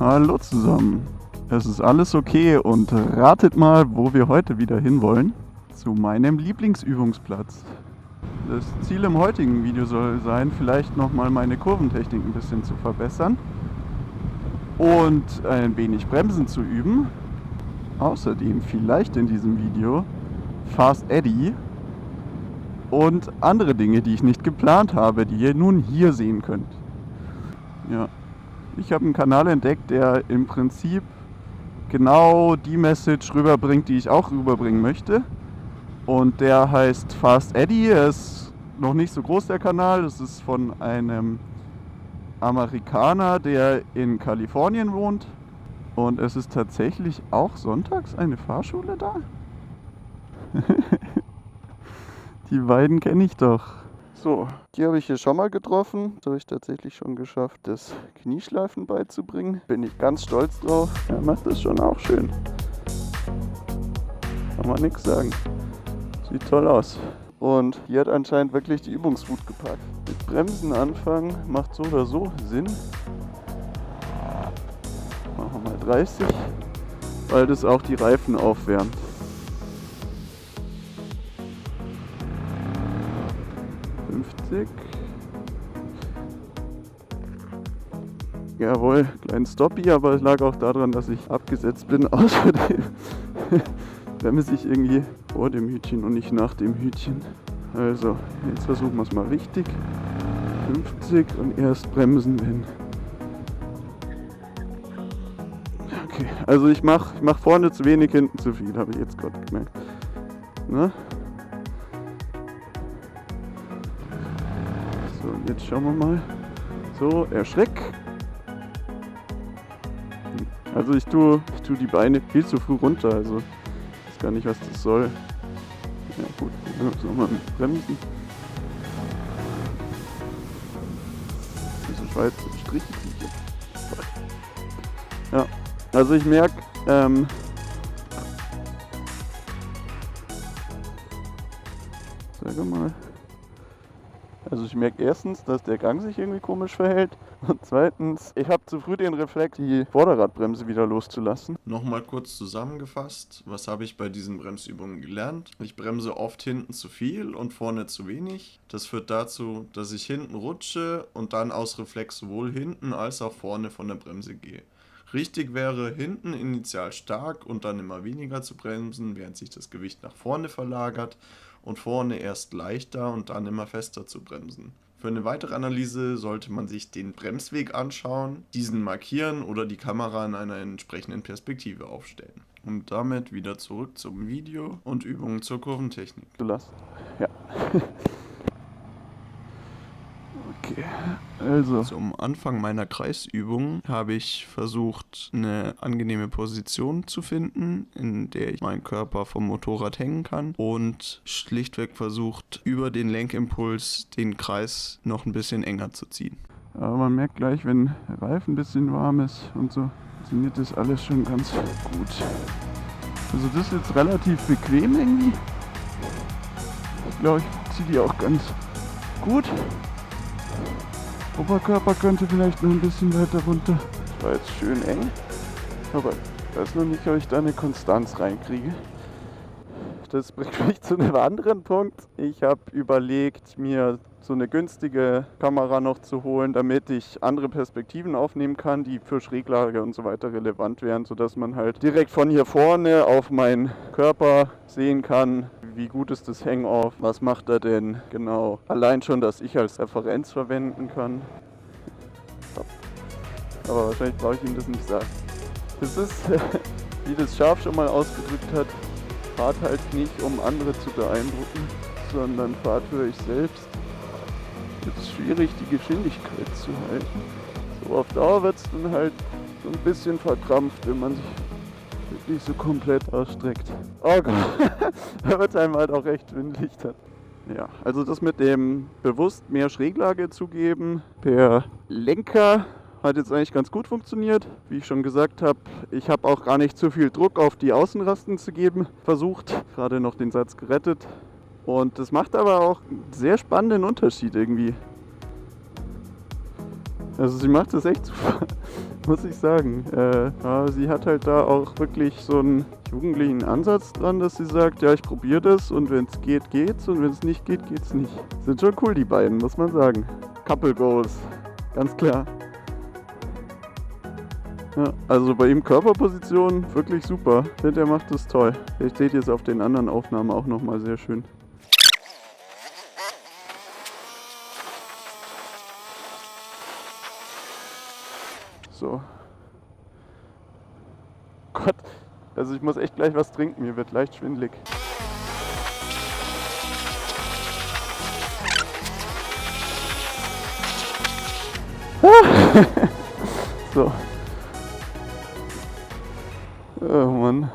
Hallo zusammen. Es ist alles okay und ratet mal, wo wir heute wieder hinwollen. Zu meinem Lieblingsübungsplatz. Das Ziel im heutigen Video soll sein, vielleicht nochmal meine Kurventechnik ein bisschen zu verbessern und ein wenig Bremsen zu üben. Außerdem vielleicht in diesem Video Fast Eddie und andere Dinge, die ich nicht geplant habe, die ihr nun hier sehen könnt. Ja. Ich habe einen Kanal entdeckt, der im Prinzip genau die Message rüberbringt, die ich auch rüberbringen möchte. Und der heißt Fast Eddie. Er ist noch nicht so groß, der Kanal. Das ist von einem Amerikaner, der in Kalifornien wohnt. Und es ist tatsächlich auch sonntags eine Fahrschule da. Die beiden kenne ich doch. So, die habe ich hier schon mal getroffen. Das habe ich tatsächlich schon geschafft, das Knieschleifen beizubringen. Bin ich ganz stolz drauf. Er macht das schon auch schön. Kann man nichts sagen. Sieht toll aus. Und hier hat anscheinend wirklich die Übungswut gepackt. Mit Bremsen anfangen macht so oder so Sinn. Machen wir mal 30, weil das auch die Reifen aufwärmt. Jawohl, kleinen Stoppi, aber es lag auch daran, dass ich abgesetzt bin. Außerdem bremse ich irgendwie vor dem Hütchen und nicht nach dem Hütchen. Also, jetzt versuchen wir es mal richtig. 50 und erst bremsen, wenn. Okay, also ich mach vorne zu wenig, hinten zu viel, habe ich jetzt gerade gemerkt. Na? So, und jetzt schauen wir mal. So, erschreck. Also ich tue die Beine viel zu früh runter, also ich weiß gar nicht, was das soll. Ja gut, so mal mit Bremsen. Diese schwarze Striche. Ja, also ich merke, sage mal. Also ich merke erstens, dass der Gang sich irgendwie komisch verhält und zweitens, ich habe zu früh den Reflex, die Vorderradbremse wieder loszulassen. Nochmal kurz zusammengefasst, was habe ich bei diesen Bremsübungen gelernt? Ich bremse oft hinten zu viel und vorne zu wenig. Das führt dazu, dass ich hinten rutsche und dann aus Reflex sowohl hinten als auch vorne von der Bremse gehe. Richtig wäre, hinten initial stark und dann immer weniger zu bremsen, während sich das Gewicht nach vorne verlagert und vorne erst leichter und dann immer fester zu bremsen. Für eine weitere Analyse sollte man sich den Bremsweg anschauen, diesen markieren oder die Kamera in einer entsprechenden Perspektive aufstellen. Und damit wieder zurück zum Video und Übungen zur Kurventechnik. Ja. Okay, also. Zum Anfang meiner Kreisübung habe ich versucht, eine angenehme Position zu finden, in der ich meinen Körper vom Motorrad hängen kann und schlichtweg versucht, über den Lenkimpuls den Kreis noch ein bisschen enger zu ziehen. Aber man merkt gleich, wenn der Reifen ein bisschen warm ist und so, funktioniert das alles schon ganz gut. Also das ist jetzt relativ bequem irgendwie. Ich glaube, ich ziehe die auch ganz gut. Oberkörper könnte vielleicht noch ein bisschen weiter runter. Das war jetzt schön eng, aber ich weiß noch nicht, ob ich da eine Konstanz reinkriege. Das bringt mich zu einem anderen Punkt. Ich habe überlegt, mir so eine günstige Kamera noch zu holen, damit ich andere Perspektiven aufnehmen kann, die für Schräglage und so weiter relevant wären, sodass man halt direkt von hier vorne auf meinen Körper sehen kann, wie gut ist das Hang-Off, was macht er denn genau. Allein schon, dass ich als Referenz verwenden kann. Aber wahrscheinlich brauche ich ihm das nicht sagen. Das ist, wie das Schaf schon mal ausgedrückt hat, fahrt halt nicht, um andere zu beeindrucken, sondern fahrt für euch selbst. Es ist schwierig, die Geschwindigkeit zu halten. So auf Dauer wird es dann halt so ein bisschen verkrampft, wenn man sich wirklich so komplett ausstreckt. Oh Gott, da wird einem halt auch recht schwindelig dann. Ja, also das mit dem bewusst mehr Schräglage zu geben per Lenker hat jetzt eigentlich ganz gut funktioniert. Wie ich schon gesagt habe, ich habe auch gar nicht zu viel Druck auf die Außenrasten zu geben versucht. Gerade noch den Satz gerettet. Und das macht aber auch einen sehr spannenden Unterschied irgendwie. Also sie macht das echt super. muss ich sagen. Ja, sie hat halt da auch wirklich so einen jugendlichen Ansatz dran, dass sie sagt, ja, ich probiere das und wenn es geht, geht's und wenn es nicht geht, geht's nicht. Sind schon cool, die beiden, muss man sagen. Couple Goals, ganz klar. Ja, also bei ihm Körperposition wirklich super. Ich finde, er macht das toll. Vielleicht seht ihr es auf den anderen Aufnahmen auch nochmal sehr schön. So. Gott, also ich muss echt gleich was trinken, mir wird leicht schwindelig. So. Oh Mann.